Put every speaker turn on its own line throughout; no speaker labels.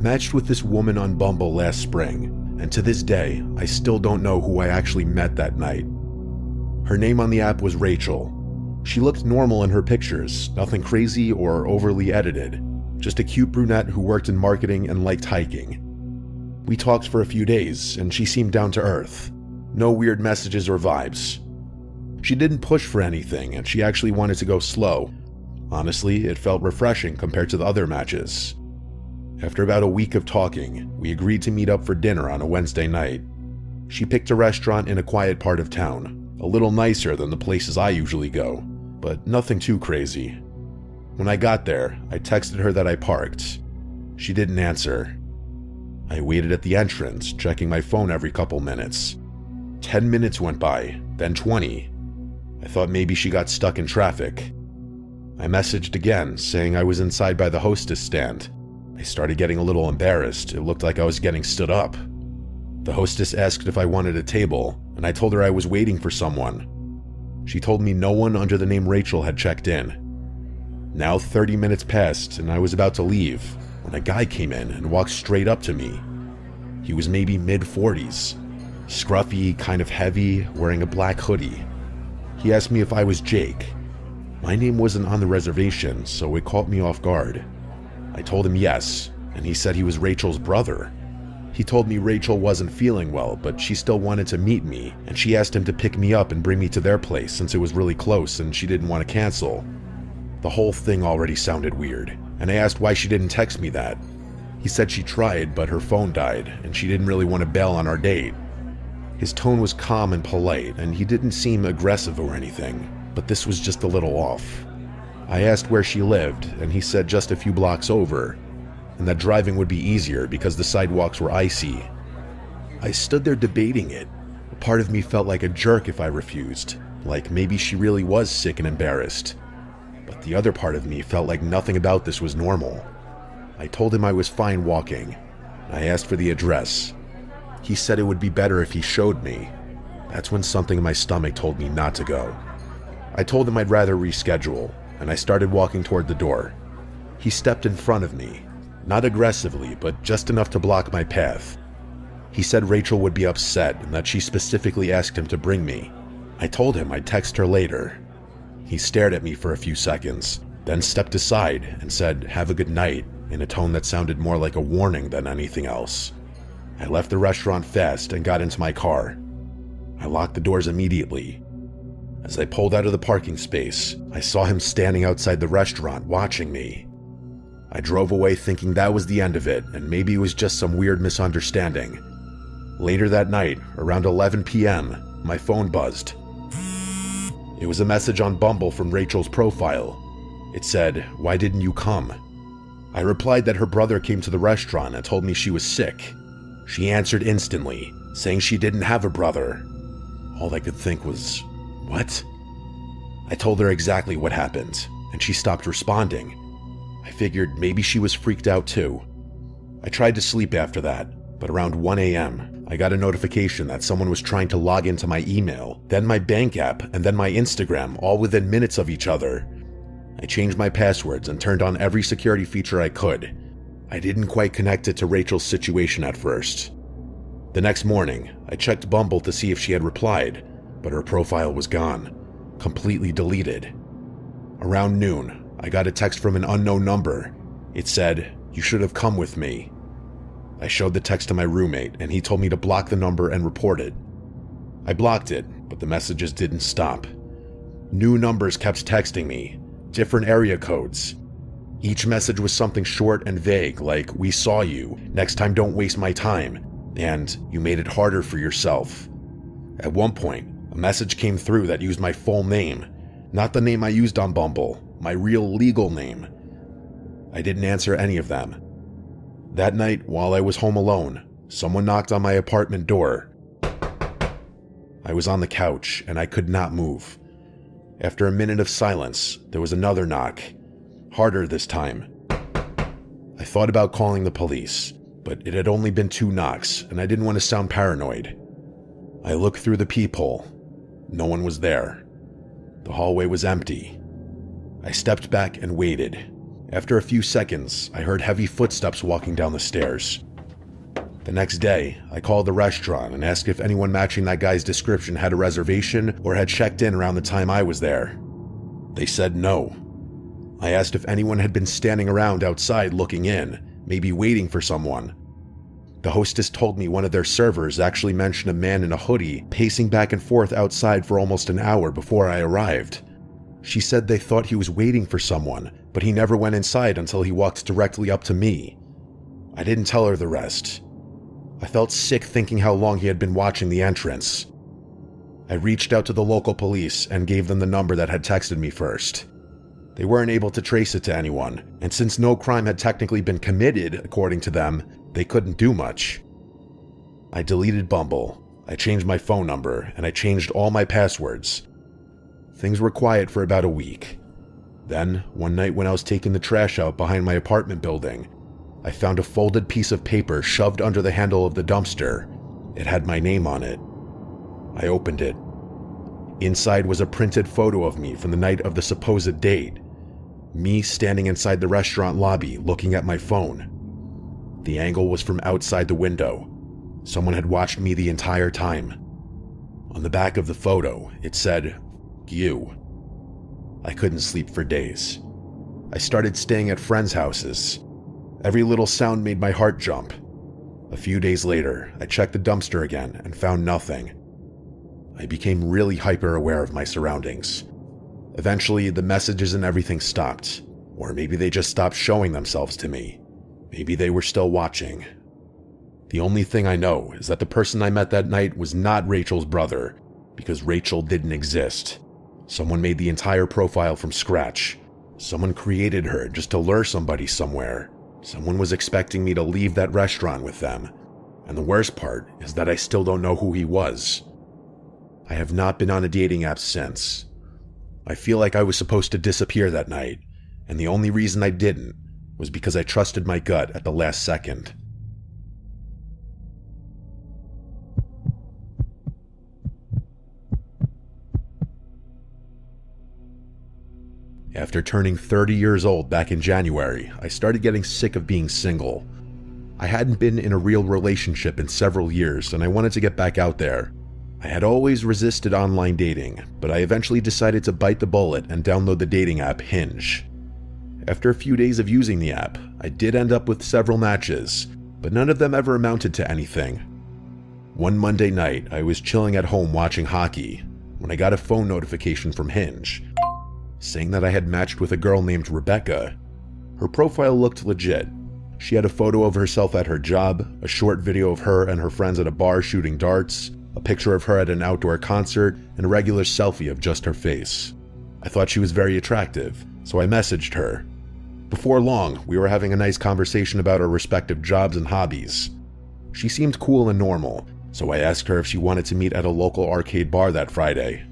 matched with this woman on Bumble last spring, and to this day, I still don't know who I actually met that night. Her name on the app was Rachel. She looked normal in her pictures, nothing crazy or overly edited, just a cute brunette who worked in marketing and liked hiking. We talked for a few days, and she seemed down to earth. No weird messages or vibes. She didn't push for anything, and she actually wanted to go slow. Honestly, it felt refreshing compared to the other matches. After about a week of talking, we agreed to meet up for dinner on a Wednesday night. She picked a restaurant in a quiet part of town, a little nicer than the places I usually go, but nothing too crazy. When I got there, I texted her that I parked. She didn't answer. I waited at the entrance, checking my phone every couple minutes. 10 minutes went by, then 20. I thought maybe she got stuck in traffic. I messaged again, saying I was inside by the hostess stand. I started getting a little embarrassed. It looked like I was getting stood up. The hostess asked if I wanted a table, and I told her I was waiting for someone. She told me no one under the name Rachel had checked in. Now 30 minutes passed, and I was about to leave when a guy came in and walked straight up to me. He was maybe mid-40s, scruffy, kind of heavy, wearing a black hoodie. He asked me if I was Jake. My name wasn't on the reservation, so it caught me off guard. I told him yes, and he said he was Rachel's brother. He told me Rachel wasn't feeling well, but she still wanted to meet me, and she asked him to pick me up and bring me to their place since it was really close and she didn't want to cancel. The whole thing already sounded weird, and I asked why she didn't text me that. He said she tried, but her phone died, and she didn't really want to bail on our date. His tone was calm and polite, and he didn't seem aggressive or anything, but this was just a little off. I asked where she lived, and he said just a few blocks over, and that driving would be easier because the sidewalks were icy. I stood there debating it. A part of me felt like a jerk if I refused, like maybe she really was sick and embarrassed. But the other part of me felt like nothing about this was normal. I told him I was fine walking. I asked for the address. He said it would be better if he showed me. That's when something in my stomach told me not to go. I told him I'd rather reschedule, and I started walking toward the door. He stepped in front of me, not aggressively, but just enough to block my path. He said Rachel would be upset and that she specifically asked him to bring me. I told him I'd text her later. He stared at me for a few seconds, then stepped aside and said, "Have a good night," in a tone that sounded more like a warning than anything else. I left the restaurant fast and got into my car. I locked the doors immediately. As I pulled out of the parking space, I saw him standing outside the restaurant watching me. I drove away thinking that was the end of it, and maybe it was just some weird misunderstanding. Later that night, around 11 p.m., my phone buzzed. It was a message on Bumble from Rachel's profile. It said, "Why didn't you come?" I replied that her brother came to the restaurant and told me she was sick. She answered instantly, saying she didn't have a brother. All I could think was, what? I told her exactly what happened, and she stopped responding. I figured maybe she was freaked out too. I tried to sleep after that, but around 1 a.m., I got a notification that someone was trying to log into my email, then my bank app, and then my Instagram, all within minutes of each other. I changed my passwords and turned on every security feature I could. I didn't quite connect it to Rachel's situation at first. The next morning, I checked Bumble to see if she had replied, but her profile was gone, completely deleted. Around noon, I got a text from an unknown number. It said, "You should have come with me." I showed the text to my roommate, and he told me to block the number and report it. I blocked it, but the messages didn't stop. New numbers kept texting me, different area codes. Each message was something short and vague, like, "We saw you, next time don't waste my time," and "You made it harder for yourself." At one point, a message came through that used my full name, not the name I used on Bumble, my real legal name. I didn't answer any of them. That night, while I was home alone, someone knocked on my apartment door. I was on the couch, and I could not move. After a minute of silence, there was another knock, harder this time. I thought about calling the police, but it had only been 2 knocks, and I didn't want to sound paranoid. I looked through the peephole. No one was there. The hallway was empty. I stepped back and waited. After a few seconds, I heard heavy footsteps walking down the stairs. The next day, I called the restaurant and asked if anyone matching that guy's description had a reservation or had checked in around the time I was there. They said no. I asked if anyone had been standing around outside looking in, maybe waiting for someone. The hostess told me one of their servers actually mentioned a man in a hoodie pacing back and forth outside for almost an hour before I arrived. She said they thought he was waiting for someone, but he never went inside until he walked directly up to me. I didn't tell her the rest. I felt sick thinking how long he had been watching the entrance. I reached out to the local police and gave them the number that had texted me first. They weren't able to trace it to anyone, and since no crime had technically been committed, according to them, they couldn't do much. I deleted Bumble, I changed my phone number, and I changed all my passwords. Things were quiet for about a week. Then, one night when I was taking the trash out behind my apartment building, I found a folded piece of paper shoved under the handle of the dumpster. It had my name on it. I opened it. Inside was a printed photo of me from the night of the supposed date. Me standing inside the restaurant lobby looking at my phone. The angle was from outside the window. Someone had watched me the entire time. On the back of the photo, it said, "You." I couldn't sleep for days. I started staying at friends' houses. Every little sound made my heart jump. A few days later, I checked the dumpster again and found nothing. I became really hyper-aware of my surroundings. Eventually, the messages and everything stopped. Or maybe they just stopped showing themselves to me. Maybe they were still watching. The only thing I know is that the person I met that night was not Rachel's brother, because Rachel didn't exist. Someone made the entire profile from scratch. Someone created her just to lure somebody somewhere. Someone was expecting me to leave that restaurant with them. And the worst part is that I still don't know who he was. I have not been on a dating app since. I feel like I was supposed to disappear that night, and the only reason I didn't was because I trusted my gut at the last second. After turning 30 years old back in January, I started getting sick of being single. I hadn't been in a real relationship in several years, and I wanted to get back out there. I had always resisted online dating, but I eventually decided to bite the bullet and download the dating app Hinge. After a few days of using the app, I did end up with several matches, but none of them ever amounted to anything. One Monday night, I was chilling at home watching hockey when I got a phone notification from Hinge saying that I had matched with a girl named Rebecca. Her profile looked legit. She had a photo of herself at her job, a short video of her and her friends at a bar shooting darts, a picture of her at an outdoor concert, and a regular selfie of just her face. I thought she was very attractive, so I messaged her. Before long, we were having a nice conversation about our respective jobs and hobbies. She seemed cool and normal, so I asked her if she wanted to meet at a local arcade bar that Friday.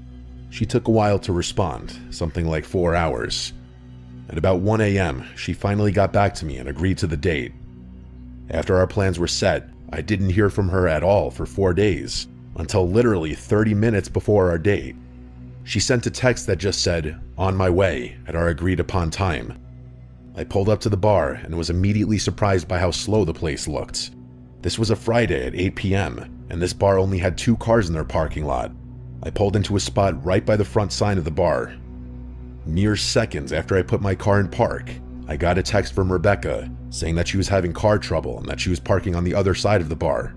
She took a while to respond, something like 4 hours. At about 1 a.m., she finally got back to me and agreed to the date. After our plans were set, I didn't hear from her at all for 4 days, until literally 30 minutes before our date. She sent a text that just said, "On my way," at our agreed upon time. I pulled up to the bar and was immediately surprised by how slow the place looked. This was a Friday at 8 p.m., and this bar only had 2 cars in their parking lot. I pulled into a spot right by the front sign of the bar. Mere seconds after I put my car in park, I got a text from Rebecca saying that she was having car trouble and that she was parking on the other side of the bar.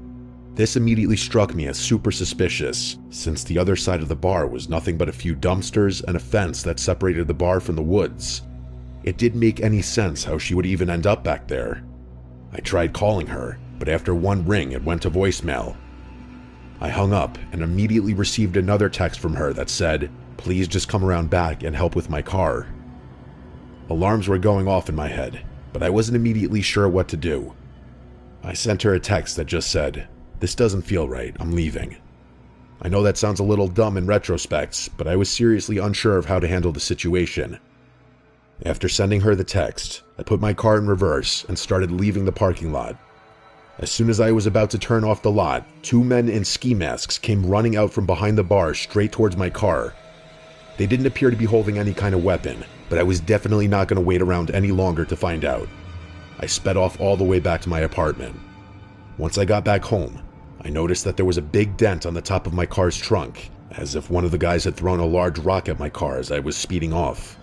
This immediately struck me as super suspicious, since the other side of the bar was nothing but a few dumpsters and a fence that separated the bar from the woods. It didn't make any sense how she would even end up back there. I tried calling her, but after one ring it went to voicemail. I hung up and immediately received another text from her that said, "Please just come around back and help with my car." Alarms were going off in my head, but I wasn't immediately sure what to do. I sent her a text that just said, "This doesn't feel right, I'm leaving." I know that sounds a little dumb in retrospect, but I was seriously unsure of how to handle the situation. After sending her the text, I put my car in reverse and started leaving the parking lot. As soon as I was about to turn off the lot, 2 men in ski masks came running out from behind the bar straight towards my car. They didn't appear to be holding any kind of weapon, but I was definitely not going to wait around any longer to find out. I sped off all the way back to my apartment. Once I got back home, I noticed that there was a big dent on the top of my car's trunk, as if one of the guys had thrown a large rock at my car as I was speeding off.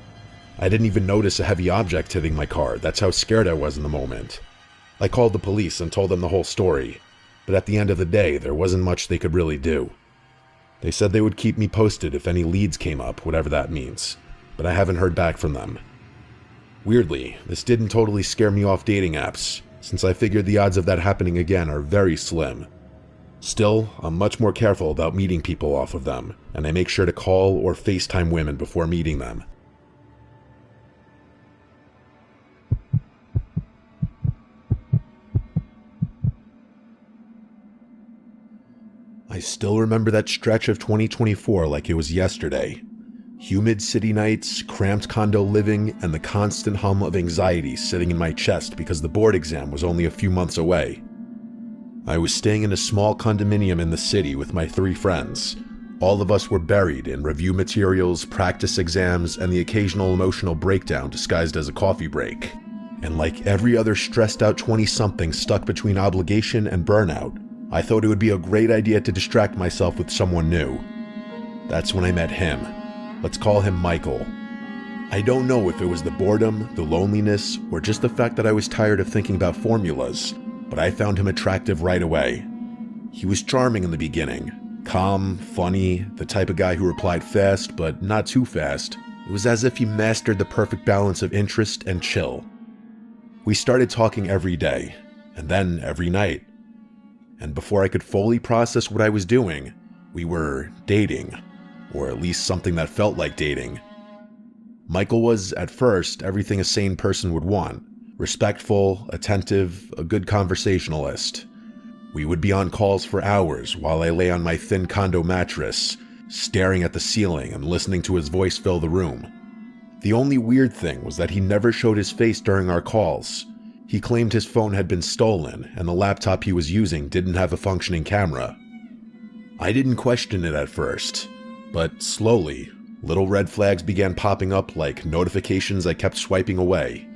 I didn't even notice a heavy object hitting my car. That's how scared I was in the moment. I called the police and told them the whole story, but at the end of the day, there wasn't much they could really do. They said they would keep me posted if any leads came up, whatever that means, but I haven't heard back from them. Weirdly, this didn't totally scare me off dating apps, since I figured the odds of that happening again are very slim. Still, I'm much more careful about meeting people off of them, and I make sure to call or FaceTime women before meeting them. I still remember that stretch of 2024 like it was yesterday. Humid city nights, cramped condo living, and the constant hum of anxiety sitting in my chest because the board exam was only a few months away. I was staying in a small condominium in the city with my 3 friends. All of us were buried in review materials, practice exams, and the occasional emotional breakdown disguised as a coffee break. And like every other stressed out 20-something stuck between obligation and burnout, I thought it would be a great idea to distract myself with someone new. That's when I met him. Let's call him Michael. I don't know if it was the boredom, the loneliness, or just the fact that I was tired of thinking about formulas, but I found him attractive right away. He was charming in the beginning. Calm, funny, the type of guy who replied fast, but not too fast. It was as if he mastered the perfect balance of interest and chill. We started talking every day, and then every night. And before I could fully process what I was doing, we were dating, or at least something that felt like dating. Michael was, at first, everything a sane person would want. Respectful, attentive, a good conversationalist. We would be on calls for hours while I lay on my thin condo mattress, staring at the ceiling and listening to his voice fill the room. The only weird thing was that he never showed his face during our calls. He claimed his phone had been stolen and the laptop he was using didn't have a functioning camera. I didn't question it at first, but slowly, little red flags began popping up like notifications I kept swiping away.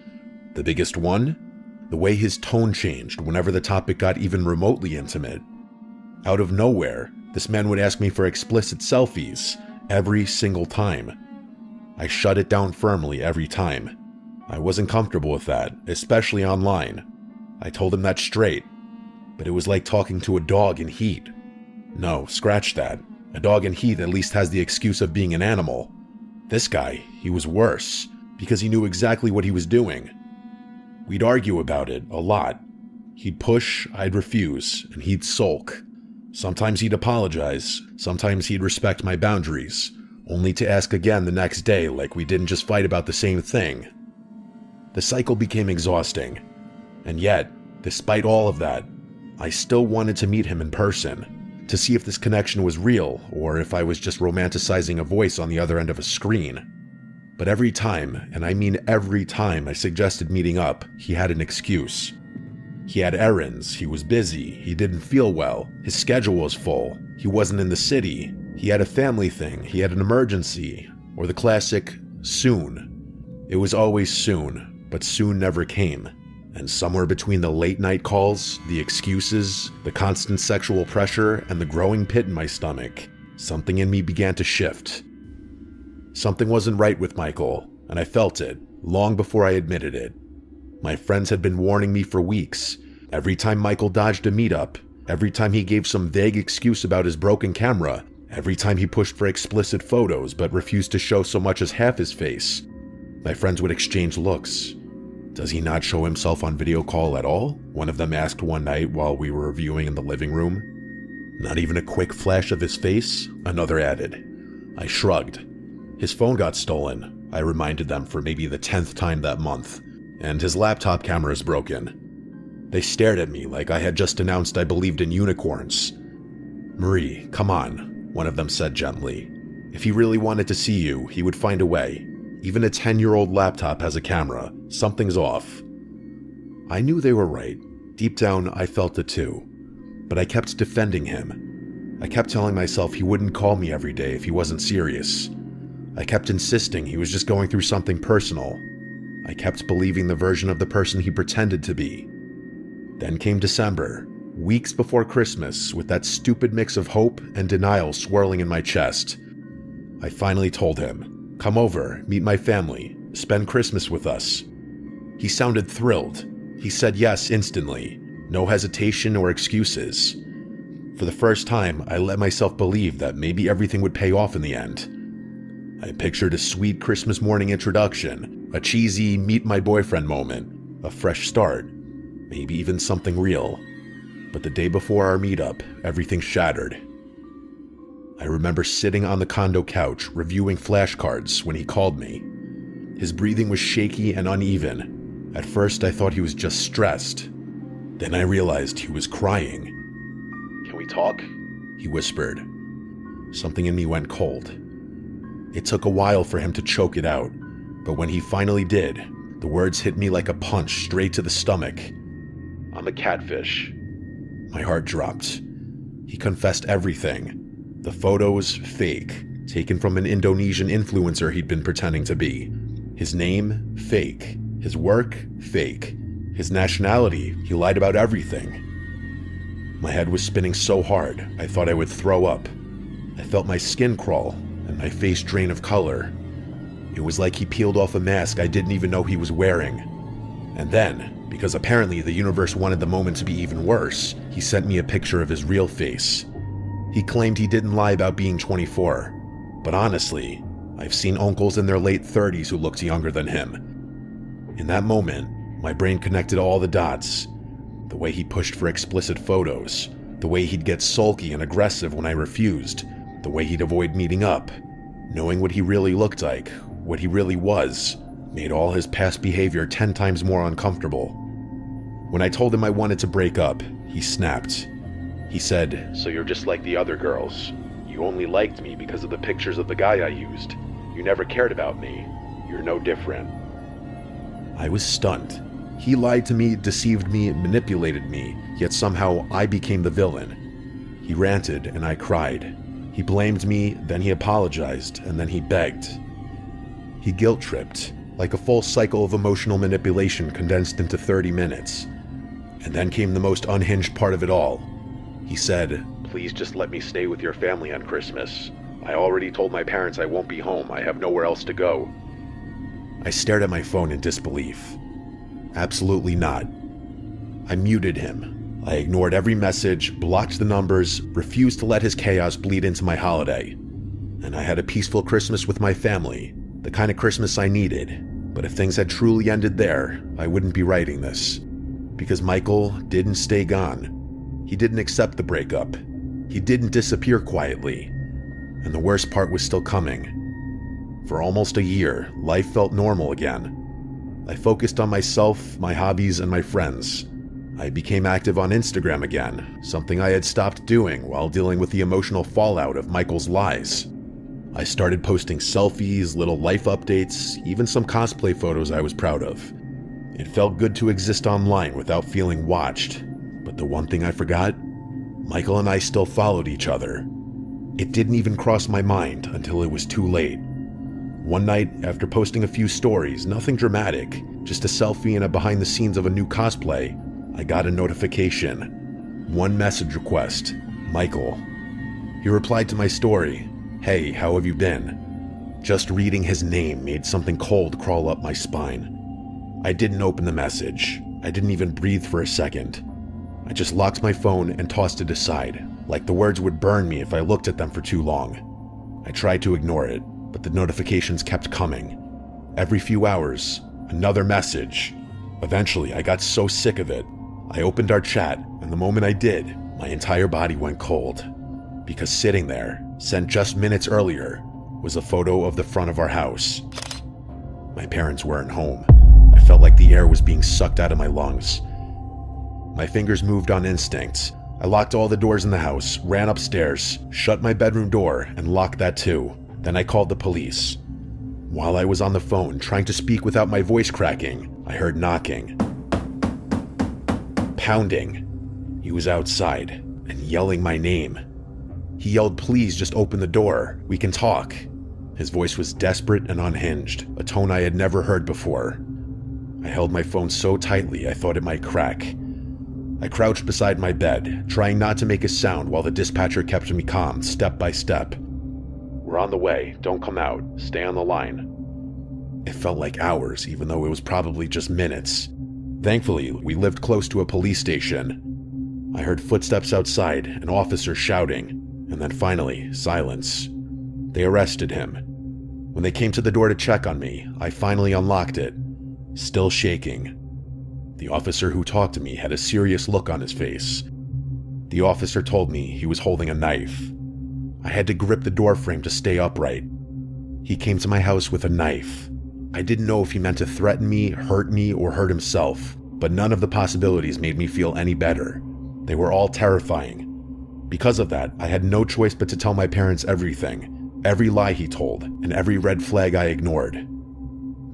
The biggest one? The way his tone changed whenever the topic got even remotely intimate. Out of nowhere, this man would ask me for explicit selfies every single time. I shut it down firmly every time. I wasn't comfortable with that, especially online. I told him that straight, but it was like talking to a dog in heat. No, scratch that. A dog in heat at least has the excuse of being an animal. This guy, he was worse, because he knew exactly what he was doing. We'd argue about it a lot. He'd push, I'd refuse, and he'd sulk. Sometimes he'd apologize, sometimes he'd respect my boundaries, only to ask again the next day like we didn't just fight about the same thing. The cycle became exhausting, and yet, despite all of that, I still wanted to meet him in person, to see if this connection was real or if I was just romanticizing a voice on the other end of a screen. But every time, and I mean every time I suggested meeting up, he had an excuse. He had errands, he was busy, he didn't feel well, his schedule was full, he wasn't in the city, he had a family thing, he had an emergency, or the classic, soon. It was always soon, but soon never came. And somewhere between the late night calls, the excuses, the constant sexual pressure, and the growing pit in my stomach, something in me began to shift. Something wasn't right with Michael, and I felt it, long before I admitted it. My friends had been warning me for weeks. Every time Michael dodged a meetup, every time he gave some vague excuse about his broken camera, every time he pushed for explicit photos but refused to show so much as half his face, my friends would exchange looks. Does he not show himself on video call at all? One of them asked one night while we were reviewing in the living room. Not even a quick flash of his face? Another added. I shrugged. His phone got stolen, I reminded them for maybe the 10th time that month, and his laptop camera is broken. They stared at me like I had just announced I believed in unicorns. Marie, come on, one of them said gently. If he really wanted to see you, he would find a way. Even a 10-year-old laptop has a camera. Something's off. I knew they were right. Deep down, I felt it too. But I kept defending him. I kept telling myself he wouldn't call me every day if he wasn't serious. I kept insisting he was just going through something personal. I kept believing the version of the person he pretended to be. Then came December, weeks before Christmas, with that stupid mix of hope and denial swirling in my chest. I finally told him, "Come over, meet my family, spend Christmas with us." He sounded thrilled. He said yes instantly, no hesitation or excuses. For the first time, I let myself believe that maybe everything would pay off in the end. I pictured a sweet Christmas morning introduction, a cheesy meet my boyfriend moment, a fresh start, maybe even something real. But the day before our meetup, everything shattered. I remember sitting on the condo couch reviewing flashcards when he called me. His breathing was shaky and uneven. At first I thought he was just stressed. Then I realized he was crying. "Can we talk?" he whispered. Something in me went cold. It took a while for him to choke it out, but when he finally did, the words hit me like a punch straight to the stomach. "I'm a catfish." My heart dropped. He confessed everything. The photos, fake, taken from an Indonesian influencer he'd been pretending to be. His name, fake. His work, fake. His nationality, he lied about everything. My head was spinning so hard, I thought I would throw up. I felt my skin crawl and my face drain of color. It was like he peeled off a mask I didn't even know he was wearing. And then, because apparently the universe wanted the moment to be even worse, he sent me a picture of his real face. He claimed he didn't lie about being 24, but honestly, I've seen uncles in their late 30s who looked younger than him. In that moment, my brain connected all the dots. The way he pushed for explicit photos, the way he'd get sulky and aggressive when I refused, the way he'd avoid meeting up. Knowing what he really looked like, what he really was, made all his past behavior 10 times more uncomfortable. When I told him I wanted to break up, he snapped. He said, "So you're just like the other girls. You only liked me because of the pictures of the guy I used. You never cared about me. You're no different." I was stunned. He lied to me, deceived me, manipulated me, yet somehow I became the villain. He ranted and I cried. He blamed me, then he apologized, and then he begged. He guilt-tripped, like a full cycle of emotional manipulation condensed into 30 minutes. And then came the most unhinged part of it all. He said, "Please just let me stay with your family on Christmas. I already told my parents I won't be home. I have nowhere else to go." I stared at my phone in disbelief. Absolutely not. I muted him. I ignored every message, blocked the numbers, refused to let his chaos bleed into my holiday. And I had a peaceful Christmas with my family, the kind of Christmas I needed. But if things had truly ended there, I wouldn't be writing this. Because Michael didn't stay gone. He didn't accept the breakup. He didn't disappear quietly. And the worst part was still coming. For almost a year, life felt normal again. I focused on myself, my hobbies, and my friends. I became active on Instagram again, something I had stopped doing while dealing with the emotional fallout of Michael's lies. I started posting selfies, little life updates, even some cosplay photos I was proud of. It felt good to exist online without feeling watched. But the one thing I forgot? Michael and I still followed each other. It didn't even cross my mind until it was too late. One night, after posting a few stories, nothing dramatic, just a selfie and a behind the scenes of a new cosplay, I got a notification. One message request, Michael. He replied to my story, "Hey, how have you been?" Just reading his name made something cold crawl up my spine. I didn't open the message. I didn't even breathe for a second. I just locked my phone and tossed it aside, like the words would burn me if I looked at them for too long. I tried to ignore it, but the notifications kept coming. Every few hours, another message. Eventually, I got so sick of it. I opened our chat, and the moment I did, my entire body went cold. Because sitting there, sent just minutes earlier, was a photo of the front of our house. My parents weren't home. I felt like the air was being sucked out of my lungs. My fingers moved on instinct. I locked all the doors in the house, ran upstairs, shut my bedroom door, and locked that too. Then I called the police. While I was on the phone, trying to speak without my voice cracking, I heard knocking. Pounding. He was outside, and yelling my name. He yelled, "Please just open the door. We can talk." His voice was desperate and unhinged, a tone I had never heard before. I held my phone so tightly I thought it might crack. I crouched beside my bed, trying not to make a sound while the dispatcher kept me calm, step by step. "We're on the way. Don't come out. Stay on the line." It felt like hours, even though it was probably just minutes. Thankfully, we lived close to a police station. I heard footsteps outside, an officer shouting, and then finally, silence. They arrested him. When they came to the door to check on me, I finally unlocked it, still shaking. The officer who talked to me had a serious look on his face. The officer told me he was holding a knife. I had to grip the doorframe to stay upright. He came to my house with a knife. I didn't know if he meant to threaten me, or hurt himself, but none of the possibilities made me feel any better. They were all terrifying. Because of that, I had no choice but to tell my parents everything, every lie he told, and every red flag I ignored.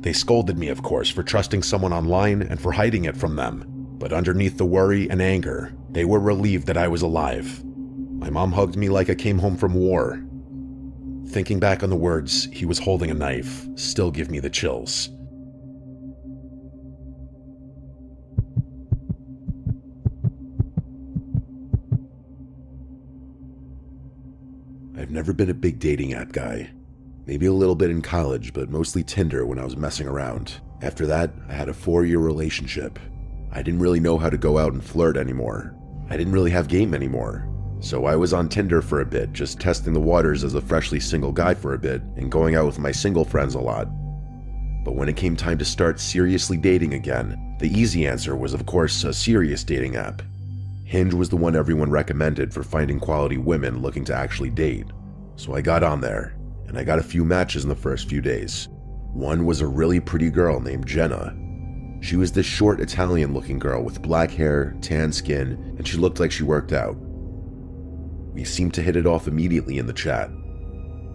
They scolded me, of course, for trusting someone online and for hiding it from them, but underneath the worry and anger, they were relieved that I was alive. My mom hugged me like I came home from war. Thinking back on the words, "he was holding a knife," still give me the chills. I've never been a big dating app guy. Maybe a little bit in college, but mostly Tinder when I was messing around. After that, I had a 4-year relationship. I didn't really know how to go out and flirt anymore. I didn't really have game anymore. So I was on Tinder for a bit, just testing the waters as a freshly single guy for a bit, and going out with my single friends a lot. But when it came time to start seriously dating again, the easy answer was of course a serious dating app. Hinge was the one everyone recommended for finding quality women looking to actually date. So I got on there, and I got a few matches in the first few days. One was a really pretty girl named Jenna. She was this short Italian-looking girl with black hair, tan skin, and she looked like she worked out. We seemed to hit it off immediately in the chat.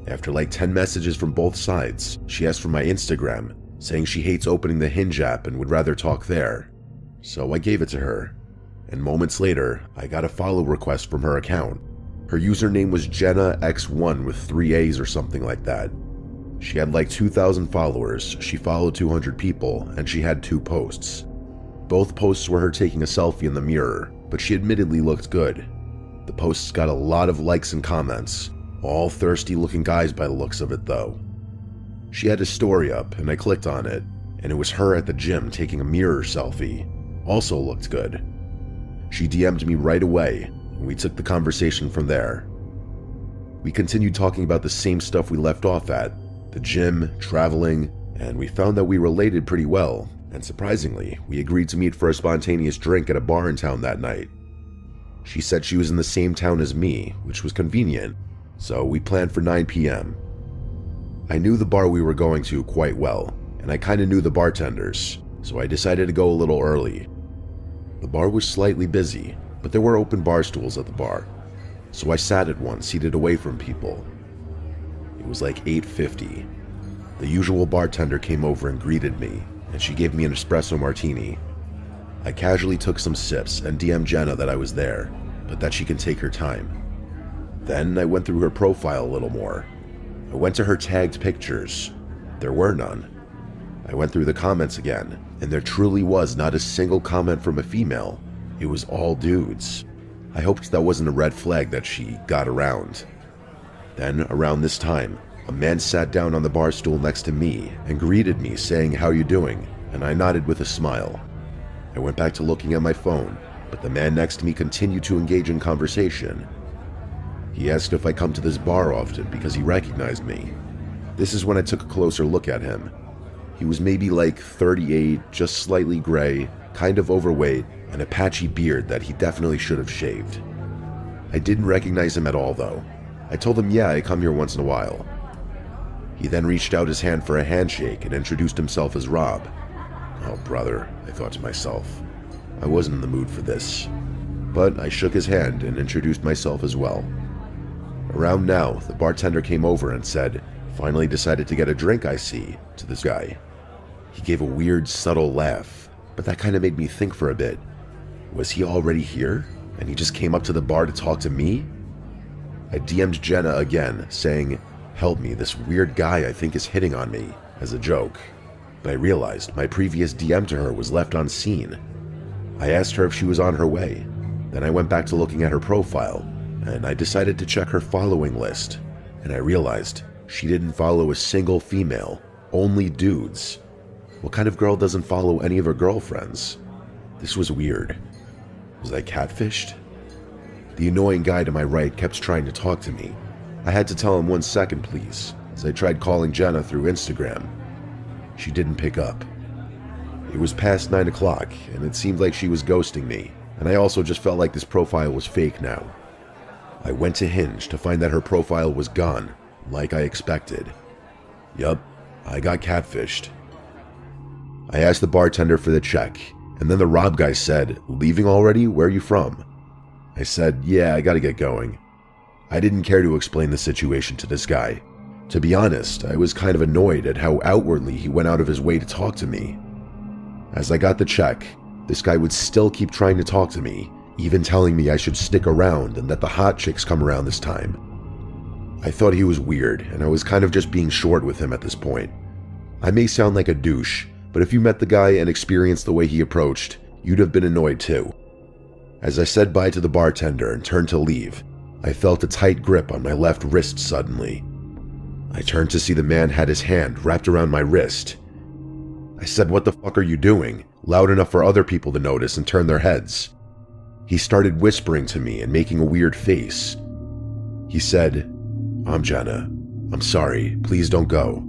After like 10 messages from both sides, she asked for my Instagram, saying she hates opening the Hinge app and would rather talk there. So I gave it to her, and moments later, I got a follow request from her account. Her username was JennaX1 with 3 A's or something like that. She had like 2,000 followers, she followed 200 people, and she had 2 posts. Both posts were her taking a selfie in the mirror, but she admittedly looked good. The posts got a lot of likes and comments, all thirsty-looking guys by the looks of it though. She had a story up, and I clicked on it, and it was her at the gym taking a mirror selfie. Also looked good. She DM'd me right away, and we took the conversation from there. We continued talking about the same stuff we left off at, the gym, traveling, and we found that we related pretty well, and surprisingly, we agreed to meet for a spontaneous drink at a bar in town that night. She said she was in the same town as me, which was convenient, so we planned for 9 p.m. I knew the bar we were going to quite well, and I kinda knew the bartenders, so I decided to go a little early. The bar was slightly busy, but there were open bar stools at the bar, so I sat at one seated away from people. It was like 8:50. The usual bartender came over and greeted me, and she gave me an espresso martini. I casually took some sips and DM'd Jenna that I was there, but that she can take her time. Then I went through her profile a little more. I went to her tagged pictures. There were none. I went through the comments again, and there truly was not a single comment from a female. It was all dudes. I hoped that wasn't a red flag that she got around. Then, around this time, a man sat down on the bar stool next to me and greeted me saying, "How you doing?" and I nodded with a smile. I went back to looking at my phone, but the man next to me continued to engage in conversation. He asked if I come to this bar often because he recognized me. This is when I took a closer look at him. He was maybe like 38, just slightly gray, kind of overweight, and a patchy beard that he definitely should have shaved. I didn't recognize him at all though. I told him, yeah, I come here once in a while. He then reached out his hand for a handshake and introduced himself as Rob. Oh brother, I thought to myself. I wasn't in the mood for this. But I shook his hand and introduced myself as well. Around now, the bartender came over and said, "Finally decided to get a drink, I see," to this guy. He gave a weird, subtle laugh, but that kind of made me think for a bit. Was he already here, and he just came up to the bar to talk to me? I DM'd Jenna again, saying, "Help me, this weird guy I think is hitting on me," as a joke. But I realized my previous DM to her was left unseen. I asked her if she was on her way. Then I went back to looking at her profile, and I decided to check her following list, and I realized she didn't follow a single female, only dudes. What kind of girl doesn't follow any of her girlfriends? This was weird. Was I catfished? The annoying guy to my right kept trying to talk to me. I had to tell him 1 second, please, as I tried calling Jenna through Instagram. She didn't pick up. It was past 9 o'clock, and it seemed like she was ghosting me, and I also just felt like this profile was fake now. I went to Hinge to find that her profile was gone, like I expected. Yup, I got catfished. I asked the bartender for the check, and then the Rob guy said, "Leaving already? Where are you from?" I said, "Yeah, I gotta get going." I didn't care to explain the situation to this guy. To be honest, I was kind of annoyed at how outwardly he went out of his way to talk to me. As I got the check, this guy would still keep trying to talk to me, even telling me I should stick around and that the hot chicks come around this time. I thought he was weird, and I was kind of just being short with him at this point. I may sound like a douche, but if you met the guy and experienced the way he approached, you'd have been annoyed too. As I said bye to the bartender and turned to leave, I felt a tight grip on my left wrist suddenly. I turned to see the man had his hand wrapped around my wrist. I said, "What the fuck are you doing?" loud enough for other people to notice and turn their heads. He started whispering to me and making a weird face. He said, "I'm Jenna. I'm sorry. Please don't go."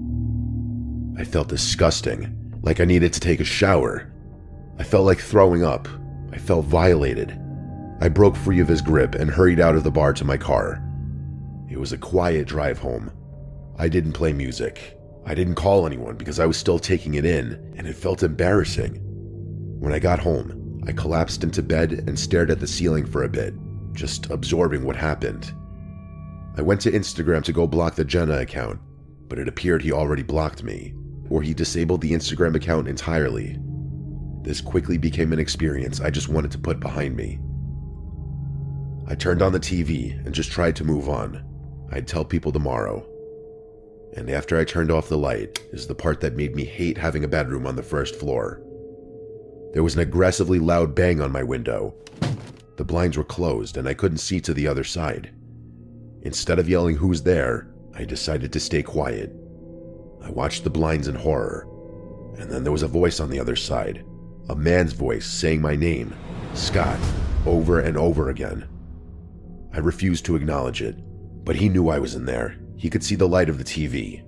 I felt disgusting, like I needed to take a shower. I felt like throwing up. I felt violated. I broke free of his grip and hurried out of the bar to my car. It was a quiet drive home. I didn't play music. I didn't call anyone because I was still taking it in, and it felt embarrassing. When I got home, I collapsed into bed and stared at the ceiling for a bit, just absorbing what happened. I went to Instagram to go block the Jenna account, but it appeared he already blocked me, or he disabled the Instagram account entirely. This quickly became an experience I just wanted to put behind me. I turned on the TV and just tried to move on. I'd tell people tomorrow. And after I turned off the light is the part that made me hate having a bedroom on the first floor. There was an aggressively loud bang on my window. The blinds were closed and I couldn't see to the other side. Instead of yelling "Who's there?" I decided to stay quiet. I watched the blinds in horror, and then there was a voice on the other side, a man's voice saying my name, Scott, over and over again. I refused to acknowledge it, but he knew I was in there. He could see the light of the TV.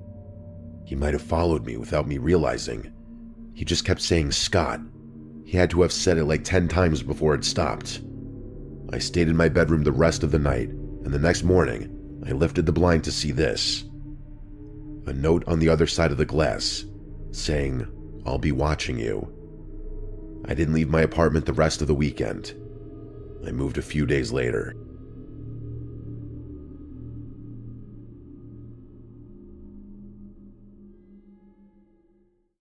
He might have followed me without me realizing. He just kept saying Scott. He had to have said it like 10 times before it stopped. I stayed in my bedroom the rest of the night, and the next morning, I lifted the blind to see this. A note on the other side of the glass, saying, "I'll be watching you." I didn't leave my apartment the rest of the weekend. I moved a few days later.